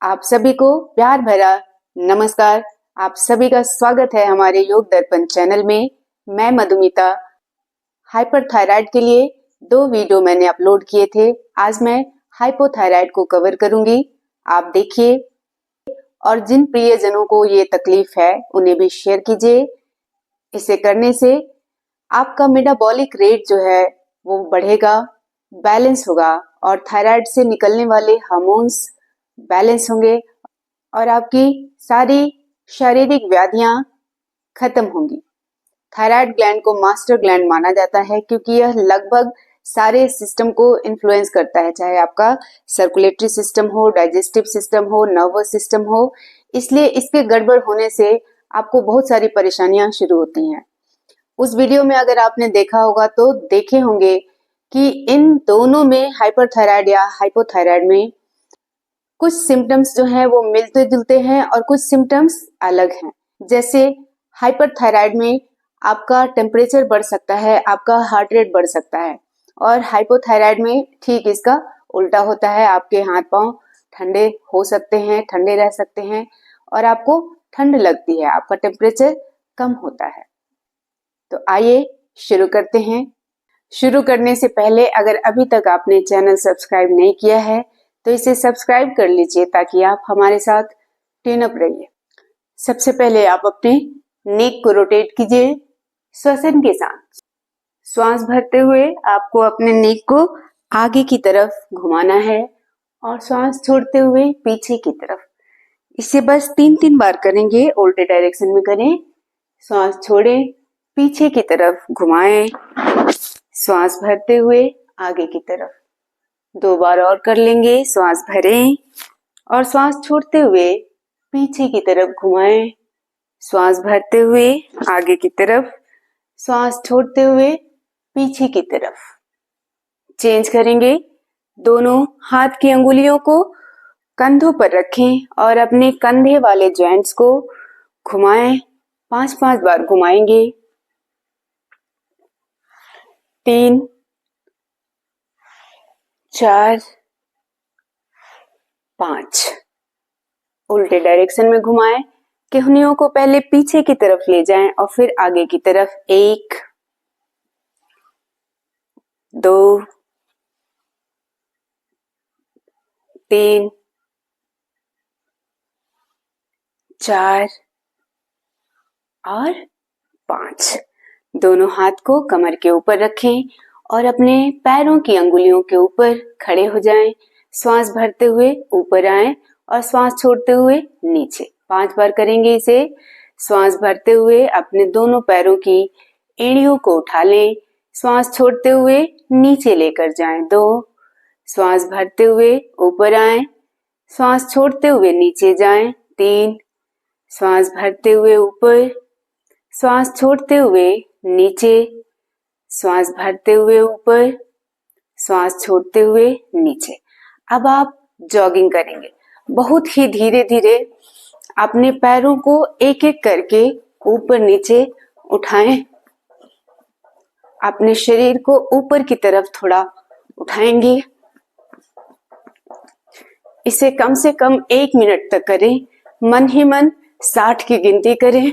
आप सभी को प्यार भरा नमस्कार। आप सभी का स्वागत है हमारे योग दर्पण चैनल में। मैं मधुमिता। हाइपरथायराइड के लिए 2 वीडियो मैंने अपलोड किए थे। आज मैं हाइपोथायराइड को कवर करूंगी। आप देखिए और जिन प्रियजनों को ये तकलीफ है उन्हें भी शेयर कीजिए। इसे करने से आपका मेटाबॉलिक रेट जो है वो बढ़ेगा, बैलेंस होगा और थायराइड से निकलने वाले हार्मोन्स बैलेंस होंगे और आपकी सारी शारीरिक व्याधियां खत्म होंगी। थायराइड ग्लैंड को मास्टर ग्लैंड माना जाता है क्योंकि यह लगभग सारे सिस्टम को इन्फ्लुएंस करता है, चाहे आपका सर्कुलेटरी सिस्टम हो, डाइजेस्टिव सिस्टम हो, नर्वस सिस्टम हो। इसलिए इसके गड़बड़ होने से आपको बहुत सारी परेशानियां शुरू होती हैं। उस वीडियो में अगर आपने देखा होगा तो देखे होंगे कि इन दोनों में, हाइपरथायराइड या हाइपोथायराइड में, कुछ सिम्टम्स जो हैं वो मिलते जुलते हैं और कुछ सिम्टम्स अलग हैं। जैसे हाइपरथायराइड में आपका टेम्परेचर बढ़ सकता है, आपका हार्ट रेट बढ़ सकता है, और हाइपोथायराइड में ठीक इसका उल्टा होता है। आपके हाथ पांव ठंडे हो सकते हैं, ठंडे रह सकते हैं और आपको ठंड लगती है, आपका टेम्परेचर कम होता है। तो आइए शुरू करते हैं। शुरू करने से पहले अगर अभी तक आपने चैनल सब्सक्राइब नहीं किया है तो इसे सब्सक्राइब कर लीजिए ताकि आप हमारे साथ ट्यून अप रहिए। सबसे पहले आप अपने नेक को रोटेट कीजिए श्वसन के साथ। श्वास भरते हुए आपको अपने नेक को आगे की तरफ घुमाना है और श्वास छोड़ते हुए पीछे की तरफ। इसे बस 3-3 बार करेंगे, उल्टे डायरेक्शन में करें। श्वास छोड़ें, पीछे की तरफ घुमाएं, श्वास भरते हुए आगे की तरफ। 2 बार और कर लेंगे। श्वास भरें और श्वास छोड़ते हुए पीछे की तरफ घुमाएं, श्वास भरते हुए आगे की तरफ, श्वास छोड़ते हुए पीछे की तरफ। चेंज करेंगे। दोनों हाथ की अंगुलियों को कंधों पर रखें और अपने कंधे वाले जॉइंट्स को घुमाएं। 5-5 बार घुमाएंगे। 3, 4, 5। उल्टे डायरेक्शन में घुमाएं। केहनियों को पहले पीछे की तरफ ले जाएं और फिर आगे की तरफ। 1, 2, 3, 4 और 5। दोनों हाथ को कमर के ऊपर रखें और अपने पैरों की अंगुलियों के ऊपर खड़े हो जाएं। श्वास भरते हुए ऊपर आएं और श्वास छोड़ते हुए नीचे। 5 बार करेंगे इसे। श्वास भरते हुए अपने दोनों पैरों की एड़ियों को उठा लें, श्वास छोड़ते हुए नीचे लेकर जाएं। 2, श्वास भरते हुए ऊपर आएं, श्वास छोड़ते हुए नीचे जाएं। 3, श्वास भरते हुए ऊपर, श्वास छोड़ते हुए नीचे, श्वास भरते हुए ऊपर, श्वास छोड़ते हुए नीचे। अब आप जॉगिंग करेंगे। बहुत ही धीरे धीरे अपने पैरों को एक एक करके ऊपर नीचे उठाएं। अपने शरीर को ऊपर की तरफ थोड़ा उठाएंगे। इसे कम से कम 1 मिनट तक करें। मन ही मन 60 की गिनती करें।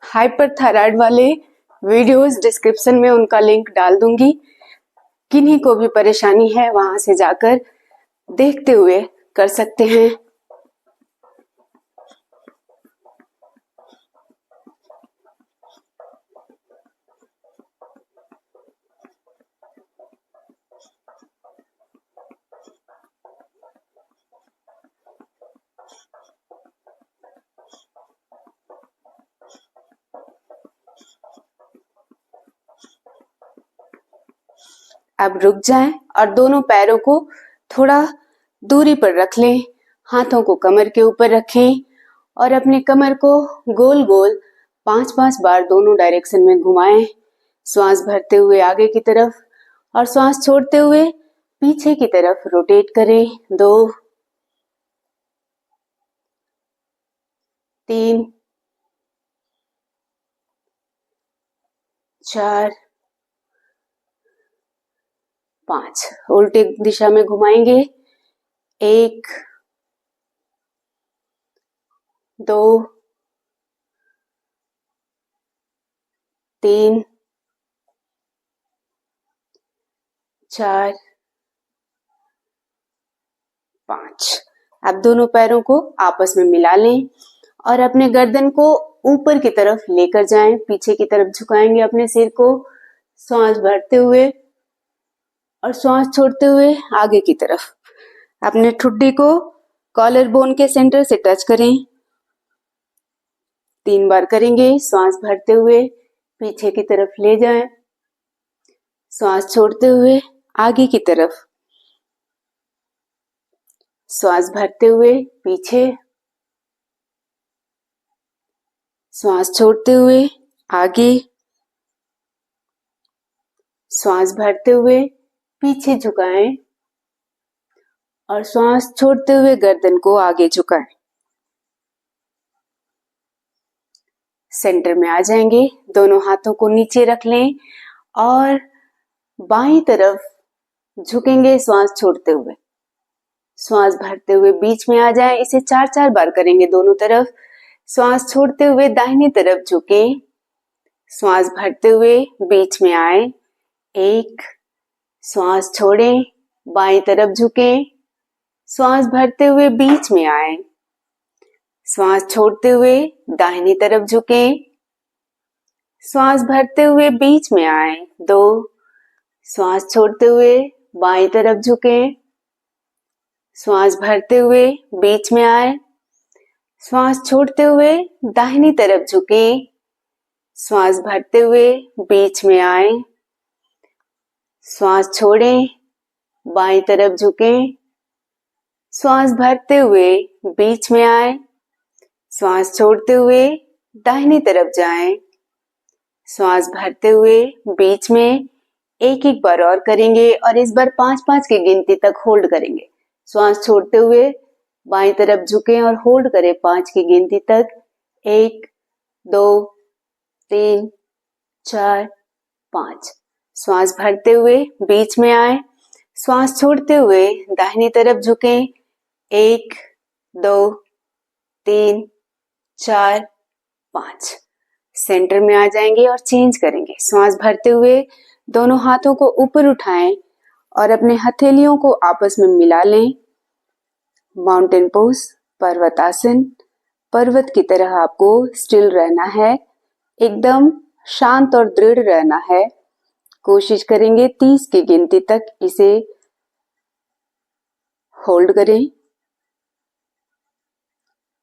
हाइपरथायराइड वाले वीडियोस डिस्क्रिप्शन में उनका लिंक डाल दूंगी। किन्हीं को भी परेशानी है वहां से जाकर देखते हुए कर सकते हैं। अब रुक जाएं और दोनों पैरों को थोड़ा दूरी पर रख लें। हाथों को कमर के ऊपर रखें और अपने कमर को गोल गोल 5-5 बार दोनों डायरेक्शन में घुमाएं। श्वास भरते हुए आगे की तरफ और श्वास छोड़ते हुए पीछे की तरफ रोटेट करें। 2, 3, 4, 5। उल्टी दिशा में घुमाएंगे। 1, 2, 3, 4, 5। अब दोनों पैरों को आपस में मिला लें और अपने गर्दन को ऊपर की तरफ लेकर जाएं। पीछे की तरफ झुकाएंगे अपने सिर को, श्वास भरते हुए और श्वास छोड़ते हुए आगे की तरफ। अपने ठुड्डी को कॉलर बोन के सेंटर से टच करें। 3 बार करेंगे। श्वास भरते हुए पीछे की तरफ ले जाएं, श्वास छोड़ते हुए आगे की तरफ, श्वास भरते हुए पीछे, श्वास छोड़ते हुए आगे, श्वास भरते हुए पीछे झुकाएं और श्वास छोड़ते हुए गर्दन को आगे झुकाएं। सेंटर में आ जाएंगे। दोनों हाथों को नीचे रख लें और बाईं तरफ झुकेंगे श्वास छोड़ते हुए। श्वास भरते हुए बीच में आ जाएं। इसे 4-4 बार करेंगे दोनों तरफ। श्वास छोड़ते हुए दाहिनी तरफ झुकें, श्वास भरते हुए बीच में आए। 1, श्वास छोड़ें, बाईं तरफ झुकें, श्वास भरते हुए बीच में आए, श्वास छोड़ते हुए दाहिनी तरफ झुकें, श्वास भरते हुए बीच में आए। 2, श्वास छोड़ते हुए बाईं तरफ झुकें, श्वास भरते हुए बीच में आए, श्वास छोड़ते हुए दाहिनी तरफ झुकें, श्वास भरते हुए बीच में आए, श्वास छोड़ें, बाईं तरफ झुकें, श्वास भरते हुए बीच में आए, श्वास छोड़ते हुए दाहिनी तरफ जाएं, श्वास भरते हुए बीच में। एक बार और करेंगे और इस बार 5-5 की गिनती तक होल्ड करेंगे। श्वास छोड़ते हुए बाईं तरफ झुकें और होल्ड करें 5 की गिनती तक। 1, 2, 3, 4, 5। श्वास भरते हुए बीच में आए, श्वास छोड़ते हुए दाहिनी तरफ झुकें। 1, 2, 3, 4, 5। सेंटर में आ जाएंगे और चेंज करेंगे। श्वास भरते हुए दोनों हाथों को ऊपर उठाएं और अपने हथेलियों को आपस में मिला लें। माउंटेन पोज, पर्वतासन। पर्वत की तरह आपको स्टिल रहना है, एकदम शांत और दृढ़ रहना है। कोशिश करेंगे 30 की गिनती तक इसे होल्ड करें।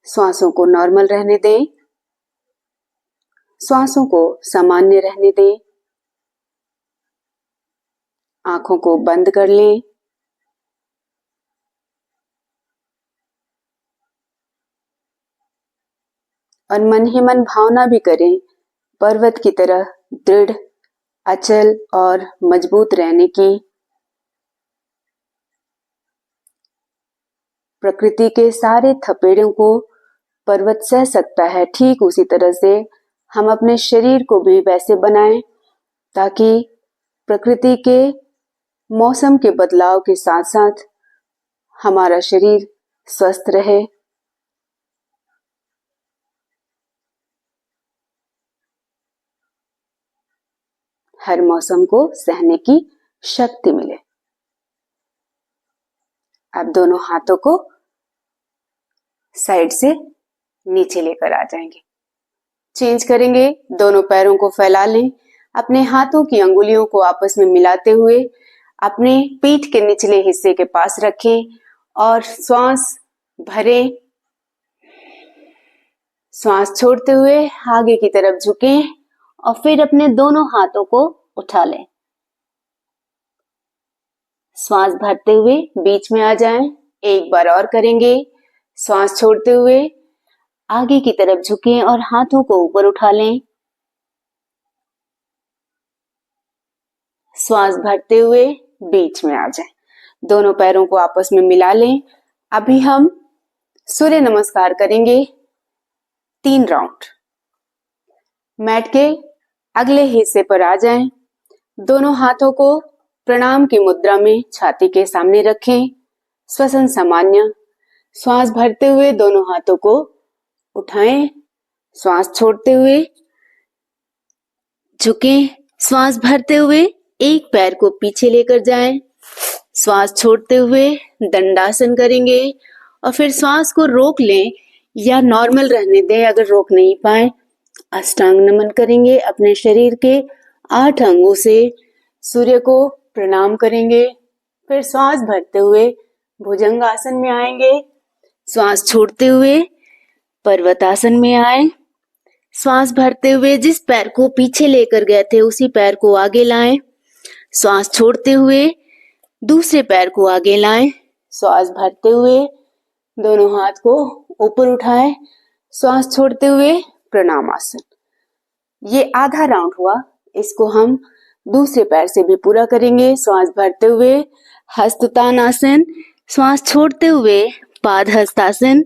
श्वासों को नॉर्मल रहने दें, श्वासों को सामान्य रहने दें। आंखों को बंद कर लें। और मन ही मन भावना भी करें पर्वत की तरह दृढ़, अचल और मजबूत रहने की। प्रकृति के सारे थपेड़ों को पर्वत सह सकता है, ठीक उसी तरह से हम अपने शरीर को भी वैसे बनाएं ताकि प्रकृति के मौसम के बदलाव के साथ साथ हमारा शरीर स्वस्थ रहे। हर मौसम को सहने की शक्ति मिले। अब दोनों हाथों को साइड से नीचे लेकर आ जाएंगे। चेंज करेंगे। दोनों पैरों को फैला लें। अपने हाथों की अंगुलियों को आपस में मिलाते हुए अपने पीठ के निचले हिस्से के पास रखें और श्वास भरें। श्वास छोड़ते हुए आगे की तरफ झुकें और फिर अपने दोनों हाथों को उठा लें। श्वास भरते हुए बीच में आ जाएं। एक बार और करेंगे। श्वास छोड़ते हुए आगे की तरफ झुकें और हाथों को ऊपर उठा लें। श्वास भरते हुए बीच में आ जाए। दोनों पैरों को आपस में मिला लें। अभी हम सूर्य नमस्कार करेंगे 3 राउंड। मैट के अगले हिस्से पर आ जाएं। दोनों हाथों को प्रणाम की मुद्रा में छाती के सामने रखें। श्वसन सामान्य। श्वास भरते हुए दोनों हाथों को उठाएं। श्वास छोड़ते हुए झुकें। श्वास भरते हुए एक पैर को पीछे लेकर जाएं। श्वास छोड़ते हुए दंडासन करेंगे और फिर श्वास को रोक लें या नॉर्मल रहने दें। अगर रोक नहीं पाए, अष्टांग नमन करेंगे। अपने शरीर के 8 अंगों से सूर्य को प्रणाम करेंगे। फिर श्वास भरते हुए भुजंगासन में आएंगे। श्वास छोड़ते हुए पर्वतासन में आए। श्वास भरते हुए जिस पैर को पीछे लेकर गए थे उसी पैर को आगे लाएं। श्वास छोड़ते हुए दूसरे पैर को आगे लाएं। श्वास भरते हुए दोनों हाथ को ऊपर उठाएं। श्वास छोड़ते हुए प्रणाम आसन। ये आधा राउंड हुआ। इसको हम दूसरे पैर से भी पूरा करेंगे। श्वास भरते हुए हस्तोत्तानासन। श्वास छोड़ते हुए पाद हस्तासन।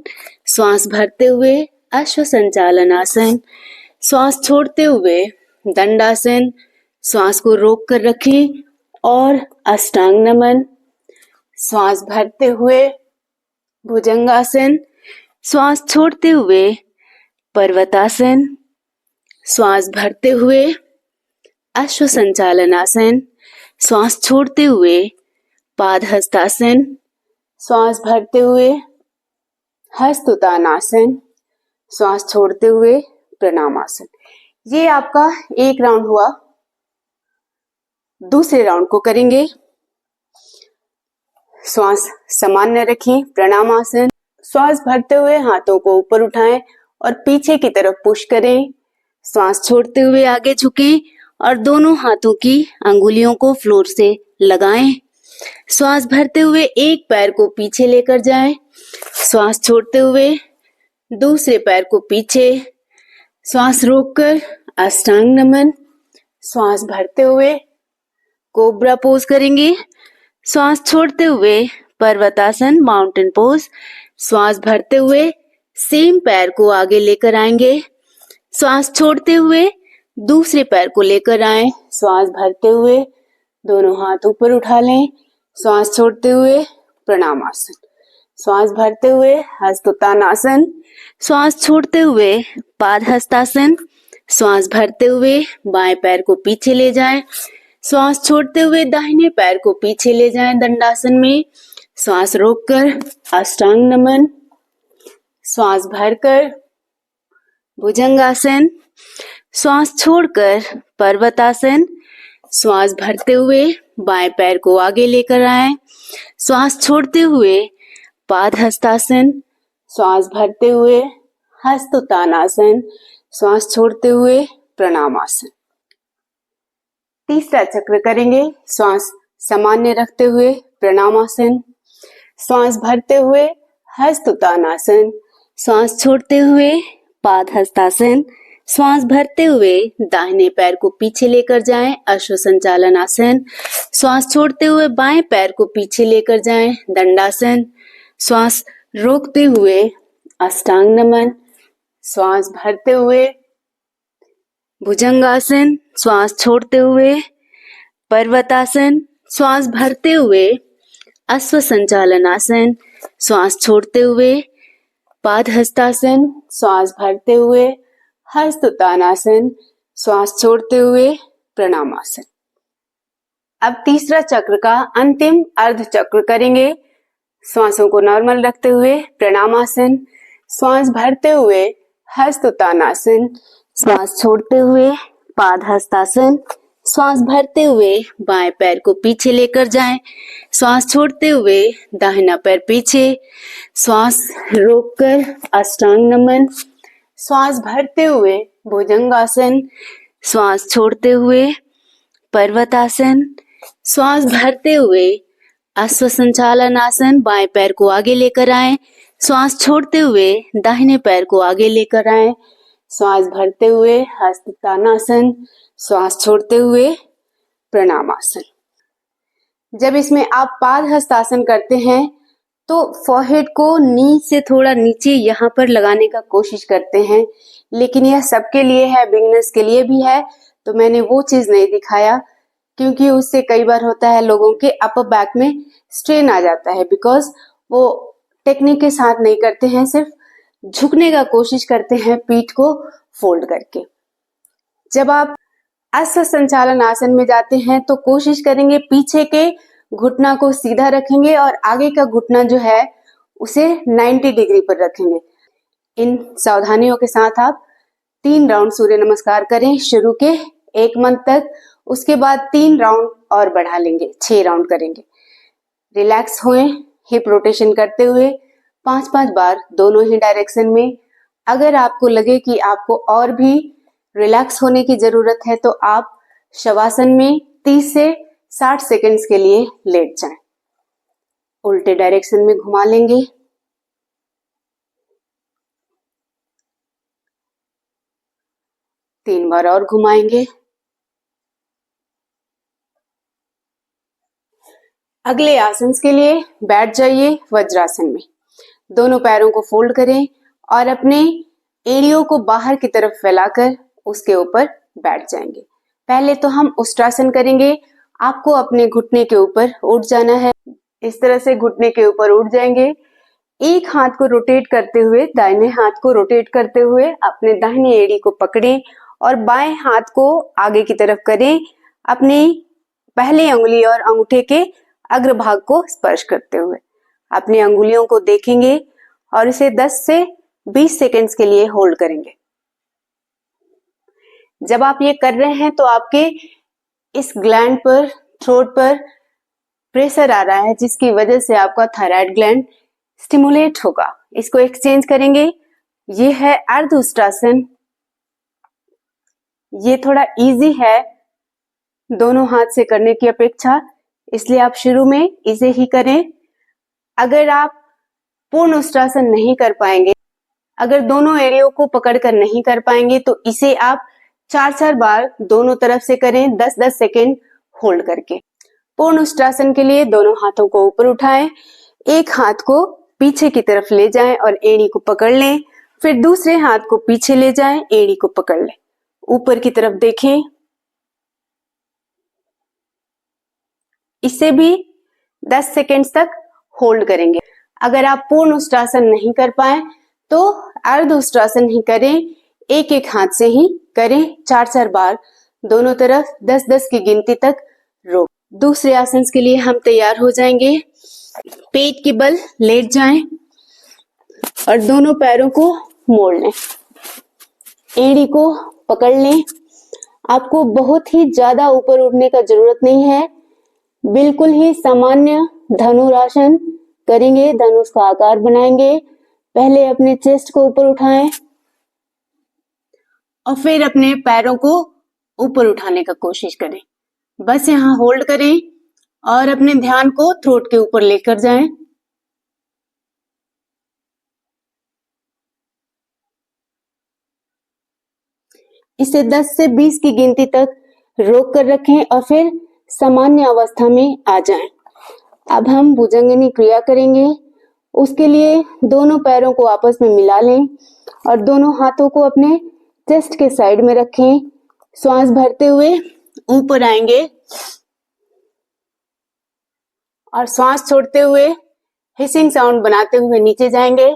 श्वास भरते हुए अश्व संचालन आसन। श्वास छोड़ते हुए दंडासन। श्वास को रोक कर रखें और अष्टांग नमन। श्वास भरते हुए भुजंगासन। श्वास छोड़ते हुए पर्वतासन। श्वास भरते हुए अश्व संचालन आसन। श्वास छोड़ते हुए पाद हस्तासन। श्वास भरते हुए हस्तोत्तानासन। श्वास छोड़ते हुए प्रणाम आसन। ये आपका एक राउंड हुआ। दूसरे राउंड को करेंगे। श्वास सामान्य रखें। प्रणाम आसन। श्वास भरते हुए हाथों को ऊपर उठाएं और पीछे की तरफ पुश करें। श्वास छोड़ते हुए आगे झुकें और दोनों हाथों की अंगुलियों को फ्लोर से लगाएं। श्वास भरते हुए एक पैर को पीछे लेकर जाएं। श्वास छोड़ते हुए दूसरे पैर को पीछे। श्वास रोककर अष्टांग नमन। श्वास भरते हुए कोबरा पोज करेंगे। श्वास छोड़ते हुए पर्वतासन माउंटेन पोज। श्वास भरते हुए सेम पैर को आगे लेकर आएंगे। श्वास छोड़ते हुए दूसरे पैर को लेकर आए। श्वास भरते हुए दोनों हाथ ऊपर उठा लें। श्वास छोड़ते हुए प्रणाम आसन। श्वास भरते हुए हस्तोत्तानासन। श्वास छोड़ते हुए पाद हस्तासन। श्वास भरते हुए बाएं पैर को पीछे ले जाएं। श्वास छोड़ते हुए दाहिने पैर को पीछे ले जाएं दंडासन में। श्वास रोककर अष्टांग नमन। श्वास भरकर भुजंगासन। श्वास छोड़कर पर्वतासन। श्वास भरते हुए बाएं पैर को आगे लेकर आए। श्वास छोड़ते हुए पाद हस्तासन। श्वास भरते हुए हस्तोत्तानासन। श्वास छोड़ते हुए प्रणाम आसन। तीसरा चक्र करेंगे। श्वास सामान्य रखते हुए प्रणाम आसन। श्वास भरते हुए हस्तोत्तानासन। श्वास छोड़ते हुए पाद हस्तासन। श्वास भरते हुए दाहिने पैर को पीछे लेकर जाएं अश्व संचालन आसन। श्वास छोड़ते हुए बाएं पैर को पीछे लेकर जाएं दंडासन। श्वास रोकते हुए अष्टांग नमन। श्वास भरते हुए भुजंगासन। श्वास छोड़ते हुए पर्वतासन। श्वास भरते हुए अश्व संचालन आसन। श्वास छोड़ते हुए पाद हस्तासन। श्वास भरते हुए हस्तोत्तानासन। श्वास छोड़ते हुए प्रणाम आसन। अब तीसरा चक्र का अंतिम अर्ध चक्र करेंगे। श्वासों को नॉर्मल रखते हुए प्रणाम आसन। श्वास भरते हुए हस्तोत्तानासन। श्वास छोड़ते हुए पाद हस्तासन। श्वास भरते हुए बाएं पैर को पीछे लेकर जाएं। श्वास छोड़ते हुए दाहिना पैर पीछे। श्वास रोककर अष्टांग नमन। श्वास भरते हुए भुजंगासन। श्वास छोड़ते हुए पर्वतासन। श्वास भरते हुए अश्व संचालन आसन। बाएं पैर को आगे लेकर आए। श्वास छोड़ते हुए दाहिने पैर को आगे लेकर आए। श्वास भरते हुए हस्तोत्तानासन। श्वास छोड़ते हुए प्रणामासन। जब इसमें आप पाद हस्तासन करते हैं तो फॉरहेड को नी से थोड़ा नीचे यहाँ पर लगाने का कोशिश करते हैं, लेकिन यह सबके लिए है, बिगिनर्स के लिए भी है, तो मैंने वो चीज नहीं दिखाया क्योंकि उससे कई बार होता है लोगों के अपर बैक में स्ट्रेन आ जाता है, बिकॉज वो टेक्निक के साथ नहीं करते हैं, सिर्फ झुकने का कोशिश करते हैं पीठ को फोल्ड करके। जब आप अश्व संचालन आसन में जाते हैं तो कोशिश करेंगे पीछे के घुटना को सीधा रखेंगे और आगे का घुटना जो है उसे 90 डिग्री पर रखेंगे। इन सावधानियों के साथ आप 3 राउंड सूर्य नमस्कार करें शुरू के 1 मंथ तक, उसके बाद 3 राउंड और बढ़ा लेंगे, 6 राउंड करेंगे। रिलैक्स हुए, हिप रोटेशन करते हुए 5-5 बार दोनों ही डायरेक्शन में। अगर आपको लगे कि आपको और भी रिलैक्स होने की जरूरत है तो आप शवासन में 30 से 60 सेकंड्स के लिए लेट जाएं। उल्टे डायरेक्शन में घुमा लेंगे। तीन बार और घुमाएंगे। अगले आसन के लिए बैठ जाइए वज्रासन में। दोनों पैरों को फोल्ड करें और अपने एड़ियों को बाहर की तरफ फैलाकर उसके ऊपर बैठ जाएंगे। पहले तो हम उष्ट्रासन करेंगे। आपको अपने घुटने के ऊपर उठ जाना है। इस तरह से घुटने के ऊपर उठ जाएंगे। एक हाथ को रोटेट करते हुए, दाहिने हाथ को रोटेट करते हुए अपने दाहिनी एड़ी को पकड़ें और बाएं हाथ को आगे की तरफ करें, अपनी पहली अंगुली और अंगूठे के अग्रभाग को स्पर्श करते हुए अपनी अंगुलियों को देखेंगे और इसे 10 से 20 सेकंड्स के लिए होल्ड करेंगे। जब आप ये कर रहे हैं तो आपके इस ग्लैंड पर, थ्रोट पर प्रेशर आ रहा है, जिसकी वजह से आपका थायराइड ग्लैंड स्टिमुलेट होगा। इसको एक्सचेंज करेंगे। ये है अर्ध उष्ट्रासन। ये थोड़ा इजी है दोनों हाथ से करने की अपेक्षा, इसलिए आप शुरू में इसे ही करें। अगर आप पूर्ण उष्ट्रासन नहीं कर पाएंगे, अगर दोनों एड़ियों को पकड़कर नहीं कर पाएंगे तो इसे आप 4-4 बार दोनों तरफ से करें, 10-10 सेकेंड होल्ड करके। पूर्ण उष्ट्रासन के लिए दोनों हाथों को ऊपर उठाएं, एक हाथ को पीछे की तरफ ले जाएं और एड़ी को पकड़ लें, फिर दूसरे हाथ को पीछे ले जाएं, एड़ी को पकड़ लें, ऊपर की तरफ देखें। इसे भी 10 सेकेंड्स तक होल्ड करेंगे। अगर आप पूर्ण उष्ट्रासन नहीं कर पाए तो अर्ध उष्ट्रासन ही करें, एक एक हाथ से ही करें, 4-4 बार दोनों तरफ 10-10 की गिनती तक रोक। दूसरे आसन के लिए हम तैयार हो जाएंगे। पेट के बल लेट जाएं और दोनों पैरों को मोड़ लें, एड़ी को पकड़ लें। आपको बहुत ही ज्यादा ऊपर उठने का जरूरत नहीं है, बिल्कुल ही सामान्य धनुरासन करेंगे, धनुष का आकार बनाएंगे। पहले अपने चेस्ट को ऊपर उठाएं और फिर अपने पैरों को ऊपर उठाने का कोशिश करें। बस यहाँ होल्ड करें और अपने ध्यान को थ्रोट के ऊपर लेकर जाएं। इसे 10 से 20 की गिनती तक रोक कर रखें और फिर सामान्य अवस्था में आ जाएं। अब हम भुजंगिनी क्रिया करेंगे। उसके लिए दोनों पैरों को आपस में मिला लें और दोनों हाथों को अपने चेस्ट के साइड में रखें। श्वास भरते हुए ऊपर आएंगे और श्वास छोड़ते हुए हिसिंग साउंड बनाते हुए नीचे जाएंगे।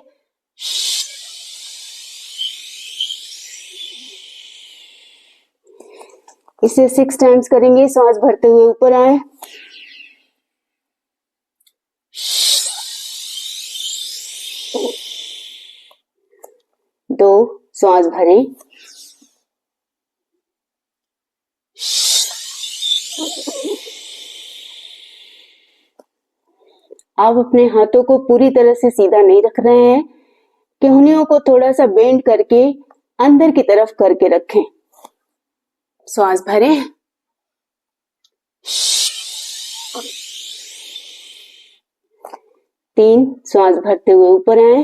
इसे 6 टाइम्स करेंगे। श्वास भरते हुए ऊपर आए, 2 श्वास भरें, आप अपने हाथों को पूरी तरह से सीधा नहीं रख रहे हैं, केहनियों को थोड़ा सा बेंड करके अंदर की तरफ करके रखें। श्वास भरें, 3 श्वास भरते हुए ऊपर आए,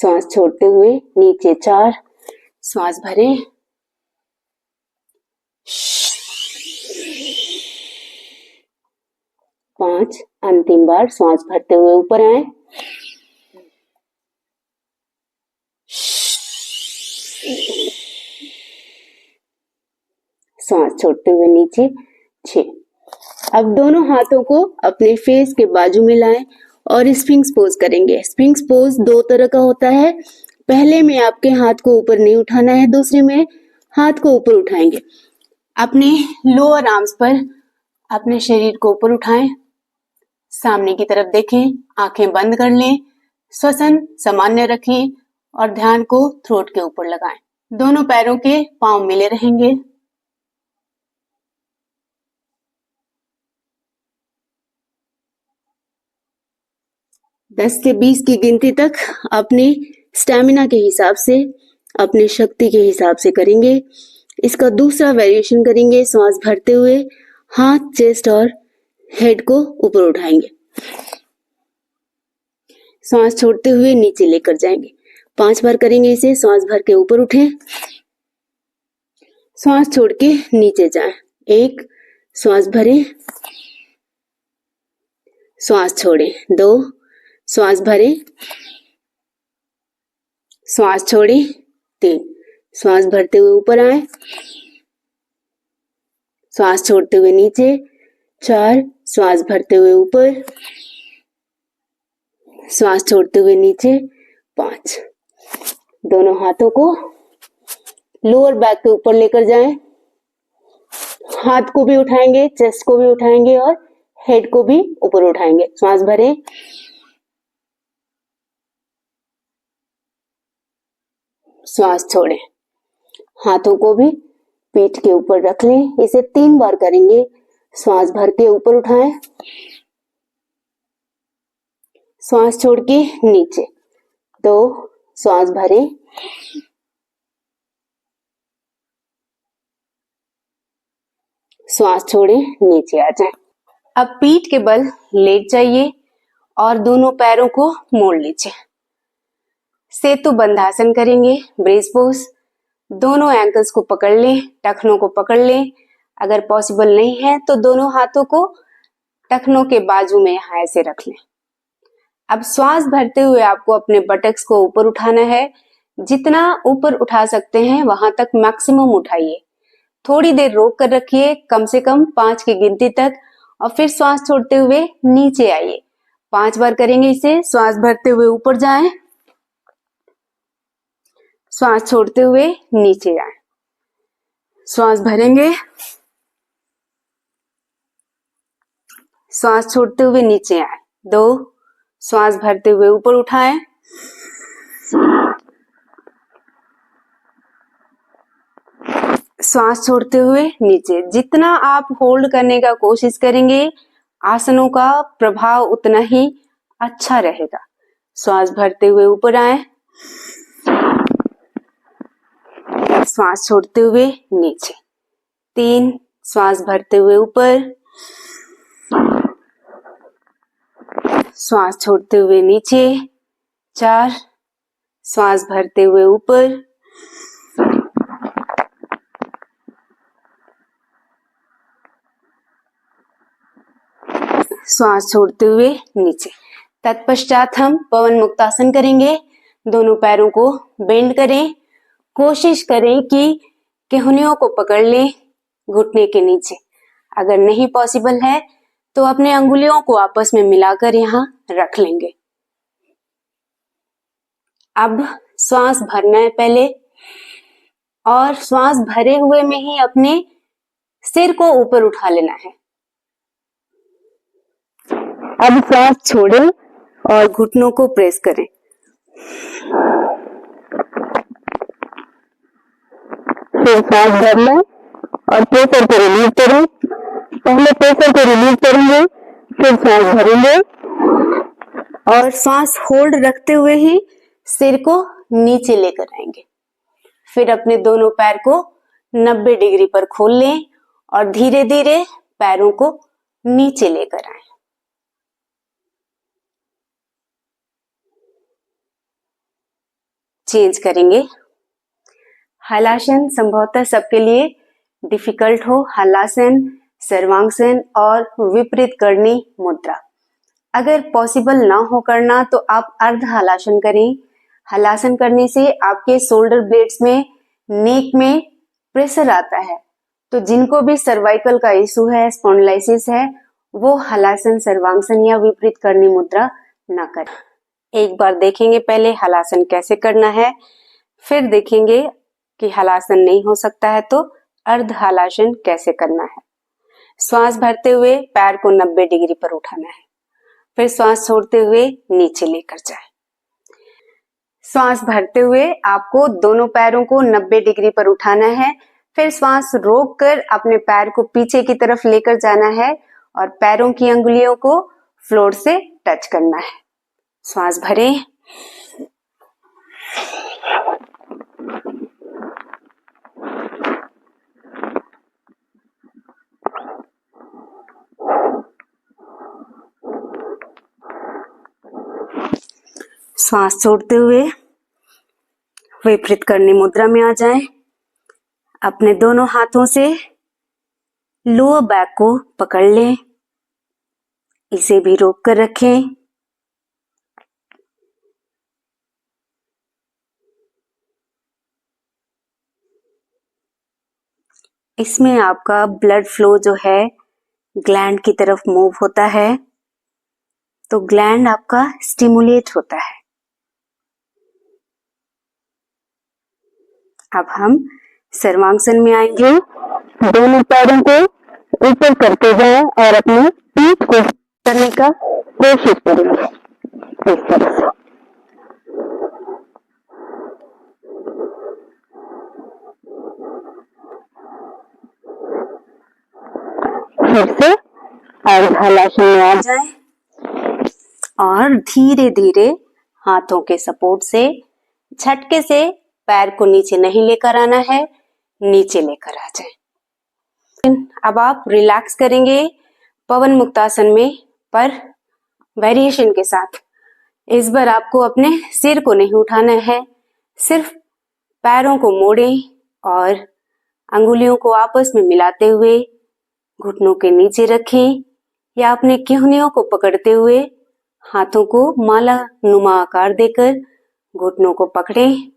श्वास छोड़ते हुए नीचे 4, श्वास भरें, 5, अंतिम बार श्वास भरते हुए ऊपर आए, श्वास छोड़ते हुए नीचे 6। अब दोनों हाथों को अपने फेस के बाजू में लाएं और स्फिंक्स पोज करेंगे। स्फिंक्स पोज 2 तरह का होता है। पहले में आपके हाथ को ऊपर नहीं उठाना है, दूसरे में हाथ को ऊपर उठाएंगे। अपने लोअर आर्म्स पर अपने शरीर को ऊपर उठाएं, सामने की तरफ देखें, आंखें बंद कर लें, श्वसन सामान्य रखें और ध्यान को थ्रोट के ऊपर लगाएं। दोनों पैरों के पांव मिले रहेंगे। दस से 20 की गिनती तक अपने स्टैमिना के हिसाब से, अपने शक्ति के हिसाब से करेंगे। इसका दूसरा वेरिएशन करेंगे। श्वास भरते हुए हाथ, चेस्ट और हेड को ऊपर उठाएंगे, श्वास छोड़ते हुए नीचे लेकर जाएंगे। 5 बार करेंगे इसे। श्वास भर के ऊपर उठें, श्वास छोड़ के नीचे जाएं। 1, श्वास भरें, श्वास छोड़ें। 2, श्वास भरें, श्वास छोड़ें। 3, श्वास भरते हुए ऊपर आए, श्वास छोड़ते हुए नीचे। 4, श्वास भरते हुए ऊपर, श्वास छोड़ते हुए नीचे। 5, दोनों हाथों को लोअर बैक के ऊपर लेकर जाएं। हाथ को भी उठाएंगे, चेस्ट को भी उठाएंगे और हेड को भी ऊपर उठाएंगे। श्वास भरें, श्वास छोड़ें। हाथों को भी पीठ के ऊपर रख लें। इसे 3 बार करेंगे। श्वास भर के ऊपर उठाएं, श्वास छोड़ के नीचे। 2, श्वास भरें, श्वास छोड़ें, नीचे आ जाएं। अब पीठ के बल लेट जाइए और दोनों पैरों को मोड़ लीजिए। सेतु बंधासन करेंगे, ब्रेस पोज। दोनों एंकल्स को पकड़ लें, टखनों को पकड़ लें। अगर पॉसिबल नहीं है तो दोनों हाथों को टखनों के बाजू में यहाँ ऐसे रख लें। अब श्वास भरते हुए आपको अपने बटक्स को ऊपर उठाना है। जितना ऊपर उठा सकते हैं वहां तक मैक्सिमम उठाइए। थोड़ी देर रोक कर रखिए, कम से कम 5 की गिनती तक, और फिर श्वास छोड़ते हुए नीचे आइए। 5 बार करेंगे इसे। श्वास भरते हुए ऊपर जाएं, श्वास छोड़ते हुए नीचे आए। श्वास भरेंगे, श्वास छोड़ते हुए नीचे आए। 2, श्वास भरते हुए ऊपर उठाएं, श्वास छोड़ते हुए नीचे। जितना आप होल्ड करने का कोशिश करेंगे, आसनों का प्रभाव उतना ही अच्छा रहेगा। श्वास भरते हुए ऊपर आए, श्वास छोड़ते हुए नीचे। 3, श्वास भरते हुए ऊपर, श्वास छोड़ते हुए नीचे। 4, श्वास भरते हुए ऊपर, श्वास छोड़ते हुए नीचे। तत्पश्चात हम पवन मुक्तासन करेंगे। दोनों पैरों को बेंड करें। कोशिश करें कि केहनियों को पकड़ लें घुटने के नीचे। अगर नहीं पॉसिबल है तो अपने अंगुलियों को आपस में मिलाकर यहाँ रख लेंगे। अब श्वास भरना है पहले, और श्वास भरे हुए में ही अपने सिर को ऊपर उठा लेना है। अब श्वास छोड़ें और घुटनों को प्रेस करें। फिर श्वास भरना और प्रेशर को रिलीव करें। पहले प्रेशर को रिलीव करेंगे, फिर श्वास भरेंगे और श्वास होल्ड रखते हुए ही सिर को नीचे लेकर आएंगे। फिर अपने दोनों पैर को 90 डिग्री पर खोल लें और धीरे धीरे पैरों को नीचे लेकर आएं। चेंज करेंगे। हलासन संभवतः सबके लिए डिफिकल्ट हो। हलासन, सर्वांगसन और विपरीत करनी मुद्रा। अगर पॉसिबल ना हो करना तो आप अर्ध हलासन करें। हलासन करने से आपके शोल्डर ब्लेड्स में, नेक में प्रेशर आता है, तो जिनको भी सर्वाइकल का इशू है, स्पॉन्डिलाइसिस है, वो हलासन, सर्वांगसन या विपरीत करनी मुद्रा ना करें। एक बार देखेंगे पहले हलासन कैसे करना है, फिर देखेंगे कि हलासन नहीं हो सकता है तो अर्ध हलासन कैसे करना है। श्वास भरते हुए पैर को 90 डिग्री पर उठाना है, फिर श्वास छोड़ते हुए नीचे लेकर जाए। श्वास भरते हुए आपको दोनों पैरों को 90 डिग्री पर उठाना है, फिर श्वास रोककर अपने पैर को पीछे की तरफ लेकर जाना है और पैरों की अंगुलियों को फ्लोर से टच करना है। श्वास भरें। श्वास छोड़ते हुए विपरीत करनी मुद्रा में आ जाएं। अपने दोनों हाथों से लोअर बैक को पकड़ लें, इसे भी रोक कर रखें। इसमें आपका ब्लड फ्लो जो है ग्लैंड की तरफ मूव होता है, तो ग्लैंड आपका स्टिमुलेट होता है। अब हम सर्वांगसन में आएंगे। दोनों पैरों को ऊपर करते जाएं और अपनी पीठ को करने का कोशिश करेंगे इस तरह से। फिर से अर्ध हलासन में आ जाएं और धीरे धीरे हाथों के सपोर्ट से झटके से पैर को नीचे नहीं लेकर आना है, नीचे लेकर आ जाएं। अब आप रिलैक्स करेंगे पवन मुक्तासन में, पर वेरिएशन के साथ। इस बार आपको अपने सिर को नहीं उठाना है, सिर्फ पैरों को मोड़ें और अंगुलियों को आपस में मिलाते हुए घुटनों के नीचे रखें या अपने किहनियों को पकड़ते हुए हाथों को माला नुमा आकार देकर घुटनों को पकड़ें।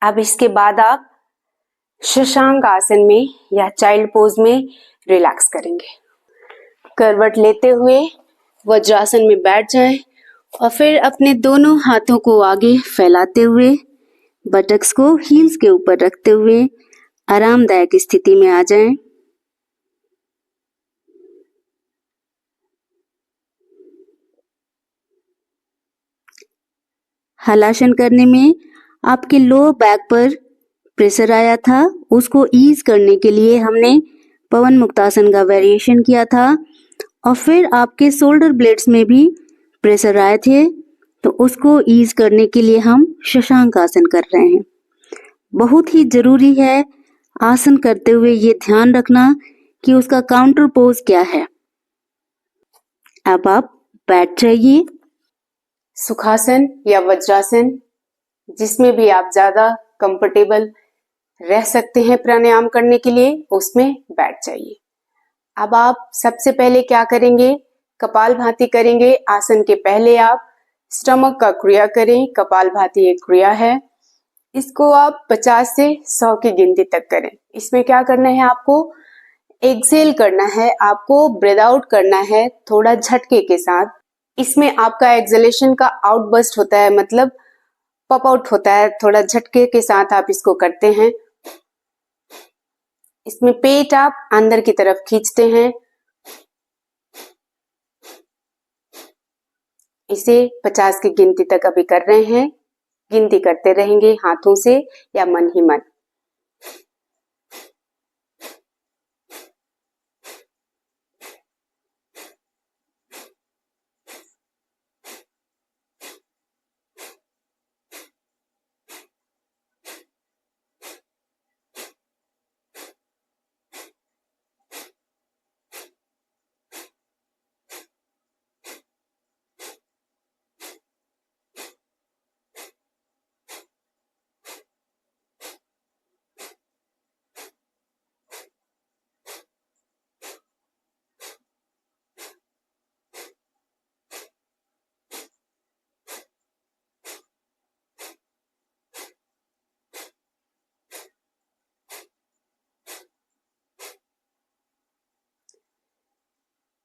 अब इसके बाद आप शशांक आसन में या चाइल्ड पोज में रिलैक्स करेंगे। करवट लेते हुए वज्रासन में बैठ जाएं और फिर अपने दोनों हाथों को आगे फैलाते हुए बटक्स को हील्स के ऊपर रखते हुए आरामदायक स्थिति में आ जाएं। हलासन करने में आपके लोअर बैक पर प्रेशर आया था, उसको ईज करने के लिए हमने पवन मुक्तासन का वेरिएशन किया था और फिर आपके शोल्डर ब्लेड्स में भी प्रेशर आए थे, तो उसको ईज करने के लिए हम शशांक आसन कर रहे हैं। बहुत ही जरूरी है आसन करते हुए ये ध्यान रखना कि उसका काउंटर पोज क्या है। अब आप बैठ जाइए। सुखासन या वज्रासन, जिसमें भी आप ज्यादा कंफर्टेबल रह सकते हैं प्राणायाम करने के लिए, उसमें बैठ जाइए। अब आप सबसे पहले क्या करेंगे, कपालभाति करेंगे। आसन के पहले आप स्टमक का क्रिया करें। कपालभाति एक क्रिया है, इसको आप 50 से 100 की गिनती तक करें। इसमें क्या करना है, आपको एक्सेल करना है, आपको ब्रेथ आउट करना है थोड़ा झटके के साथ। इसमें आपका एक्सेलेशन का आउटबर्स्ट होता है, मतलब पॉप आउट होता है, थोड़ा झटके के साथ आप इसको करते हैं। इसमें पेट आप अंदर की तरफ खींचते हैं। इसे 50 की गिनती तक अभी कर रहे हैं, गिनती करते रहेंगे हाथों से या मन ही मन।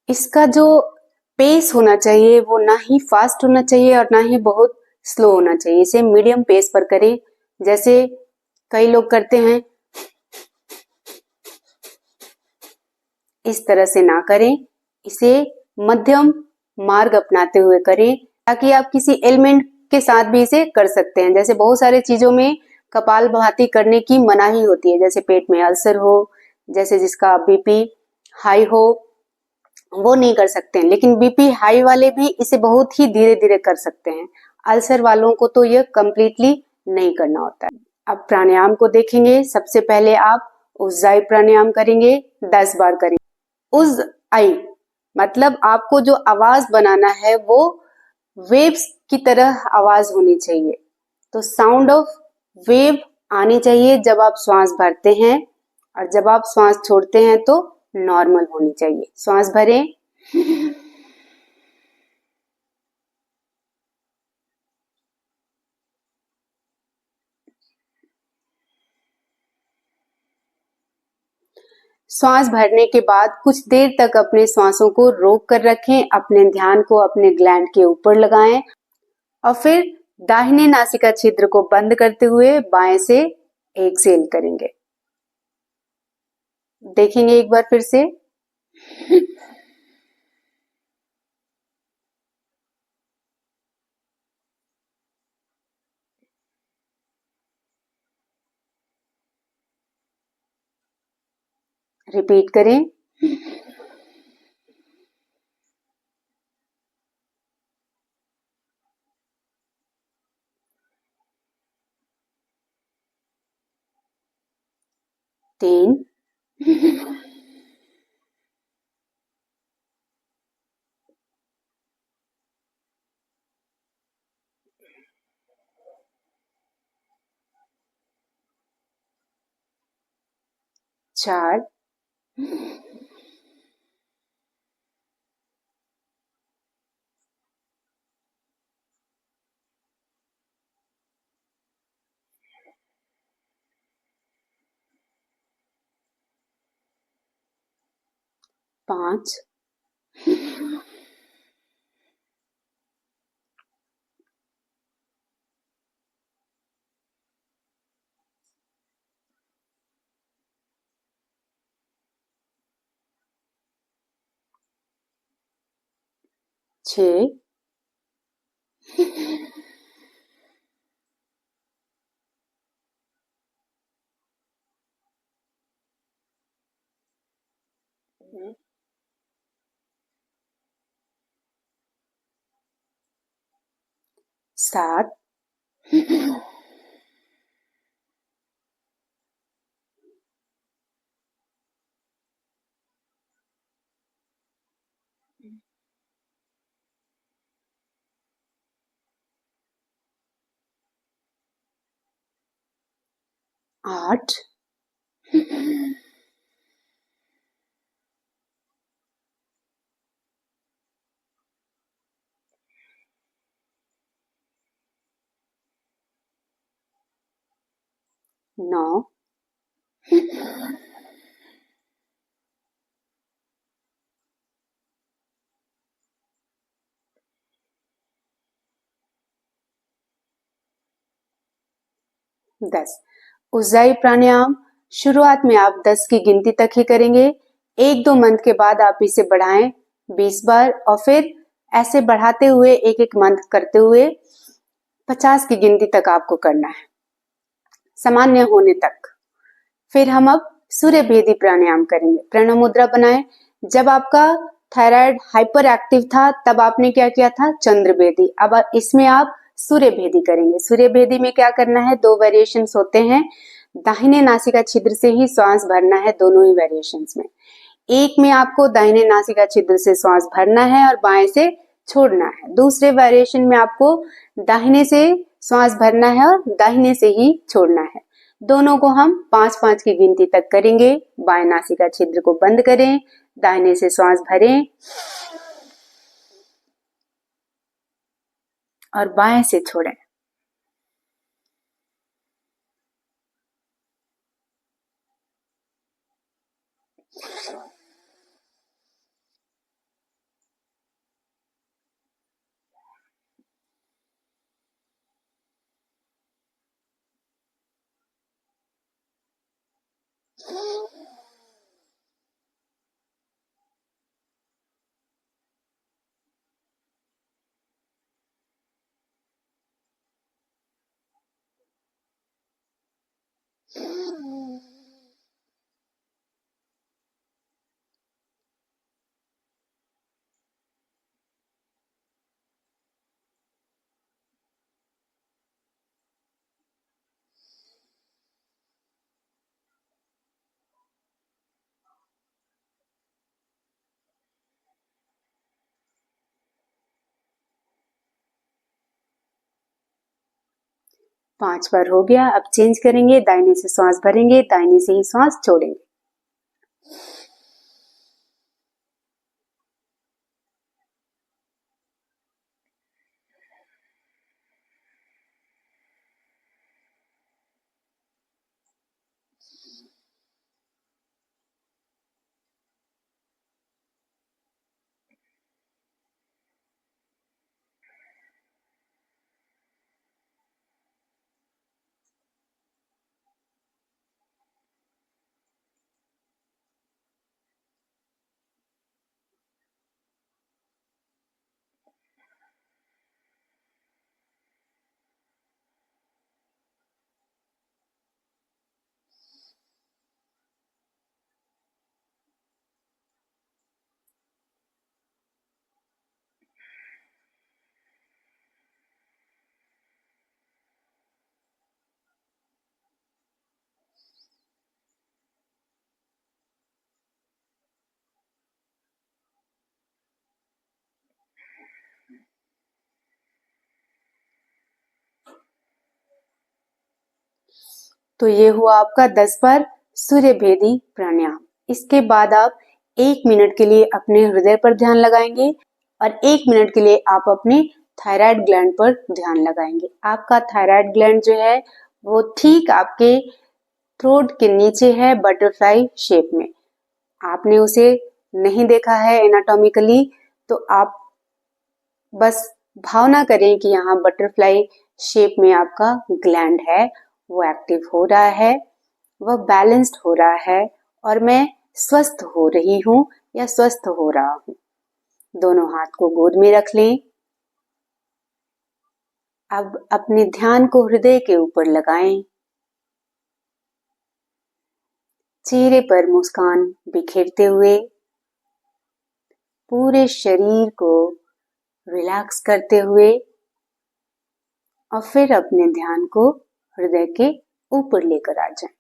इसका जो पेस होना चाहिए वो ना ही फास्ट होना चाहिए और ना ही बहुत स्लो होना चाहिए। इसे मीडियम पेस पर करें। जैसे कई लोग करते हैं, इस तरह से ना करें। इसे मध्यम मार्ग अपनाते हुए करें, ताकि आप किसी एलिमेंट के साथ भी इसे कर सकते हैं। जैसे बहुत सारे चीजों में कपालभाति करने की मनाही होती है, जैसे पेट में अल्सर हो, जैसे जिसका बीपी हाई हो, वो नहीं कर सकते हैं। लेकिन बीपी हाई वाले भी इसे बहुत ही धीरे धीरे कर सकते हैं। अल्सर वालों को तो यह कंप्लीटली नहीं करना होता है। अब प्राणायाम को देखेंगे। सबसे पहले आप उज्जाई प्राणायाम करेंगे, 10 बार करेंगे। उज आई मतलब आपको जो आवाज बनाना है वो वेव्स की तरह आवाज होनी चाहिए। तो साउंड ऑफ वेव आनी चाहिए जब आप श्वास भरते हैं, और जब आप श्वास छोड़ते हैं तो नॉर्मल होनी चाहिए। श्वास भरें, श्वास भरने के बाद कुछ देर तक अपने श्वासों को रोक कर रखें। अपने ध्यान को अपने ग्लैंड के ऊपर लगाएं और फिर दाहिने नासिका छिद्र को बंद करते हुए बाएं से एक्सहेल करेंगे। देखेंगे एक बार फिर से। रिपीट करें। तीन, चार, 5, 6, 7, 8, 9, 10। उज्जाई प्राणायाम शुरुआत में आप 10 की गिनती तक ही करेंगे। 1-2 मंथ के बाद आप इसे बढ़ाएं 20 बार, और फिर ऐसे बढ़ाते हुए एक एक मंथ करते हुए 50 की गिनती तक आपको करना है, सामान्य होने तक। फिर हम अब सूर्य भेदी प्राणायाम करेंगे। प्रणव मुद्रा बनाएं। जब आपका थायराइड हाइपर एक्टिव था तब आपने क्या किया था, चंद्र भेदी। अब इसमें आप सूर्य भेदी करेंगे। सूर्य भेदी में क्या करना है, 2 वेरिएशंस होते हैं। दाहिने नासिका छिद्र से ही श्वास भरना है दोनों ही वेरिएशंस में। एक में आपको दाहिने नासिका छिद्र से श्वास भरना है और बाएं से छोड़ना है। दूसरे वेरिएशन में आपको दाहिने से श्वास भरना है और दाहिने से ही छोड़ना है। दोनों को हम 5-5 की गिनती तक करेंगे। बाएं नासिका छिद्र को बंद करें, दाहिने से श्वास भरें और बाएं से छोड़ें। 5 बार हो गया। अब चेंज करेंगे, दाहिने से श्वास भरेंगे, दाहिने से ही श्वास छोड़ेंगे। तो ये हुआ आपका 10 बार सूर्य भेदी प्राणायाम। इसके बाद आप 1 मिनट के लिए अपने हृदय पर ध्यान लगाएंगे और 1 मिनट के लिए आप अपने थायराइड ग्लैंड पर ध्यान लगाएंगे। आपका थायराइड ग्लैंड जो है वो ठीक आपके थ्रोट के नीचे है, बटरफ्लाई शेप में। आपने उसे नहीं देखा है एनाटॉमिकली, तो आप बस भावना करें कि यहाँ बटरफ्लाई शेप में आपका ग्लैंड है, वो एक्टिव हो रहा है, वह बैलेंस्ड हो रहा है और मैं स्वस्थ हो रही हूँ या स्वस्थ हो रहा हूँ। दोनों हाथ को गोद में रख लें। अब अपने ध्यान को हृदय के ऊपर लगाएं। चेहरे पर मुस्कान बिखेरते हुए पूरे शरीर को रिलैक्स करते हुए और फिर अपने ध्यान को हृदय के ऊपर लेकर आ जाएं।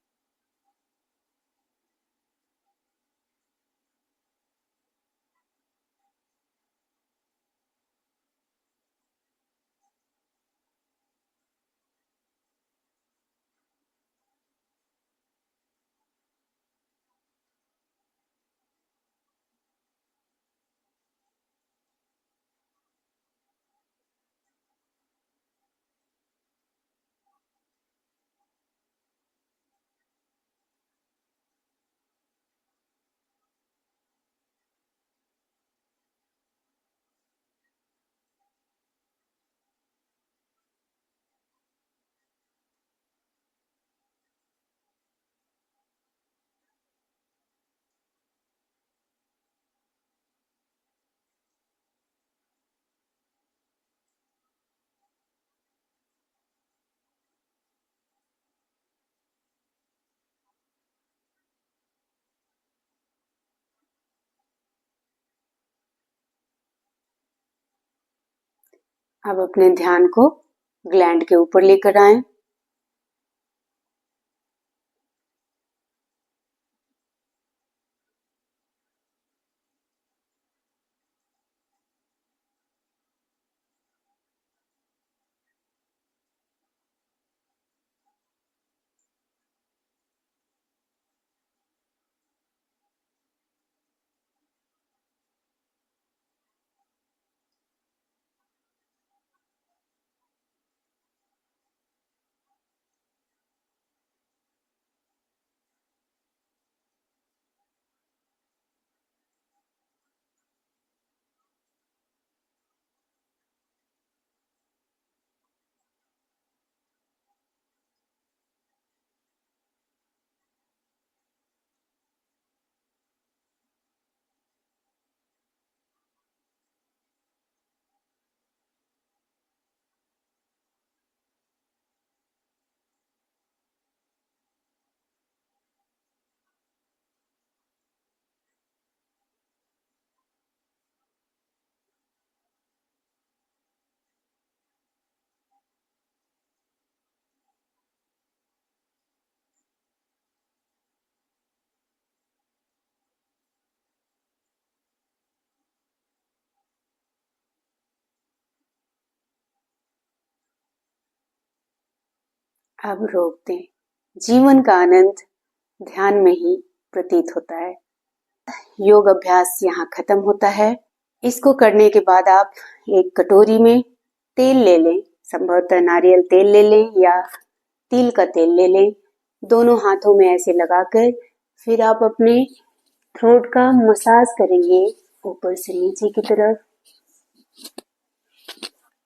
अब अपने ध्यान को ग्लैंड के ऊपर लेकर आएं। अब रोक दें। जीवन का आनंद ध्यान में ही प्रतीत होता है। योग अभ्यास यहाँ खत्म होता है। इसको करने के बाद आप एक कटोरी में तेल ले लें, संभवतः नारियल तेल ले लें या तिल का तेल ले लें। दोनों हाथों में ऐसे लगाकर फिर आप अपने थ्रोट का मसाज करेंगे ऊपर से नीचे की तरफ।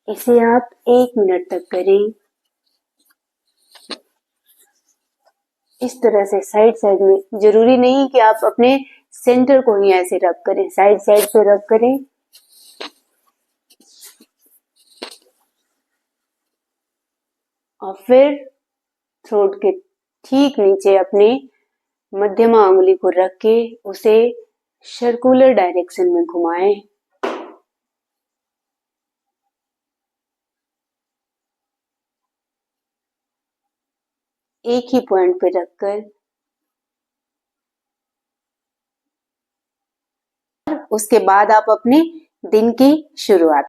इसे आप 1 मिनट तक करें। इस तरह से साइड साइड में, जरूरी नहीं कि आप अपने सेंटर को ही ऐसे रब करें, साइड साइड पे रब करें। और फिर थ्रोट के ठीक नीचे अपने मध्यमा उंगली को रख के उसे सर्कुलर डायरेक्शन में घुमाएं। एक ही पॉइंट पे रखकर उसके बाद आप अपने दिन की शुरुआत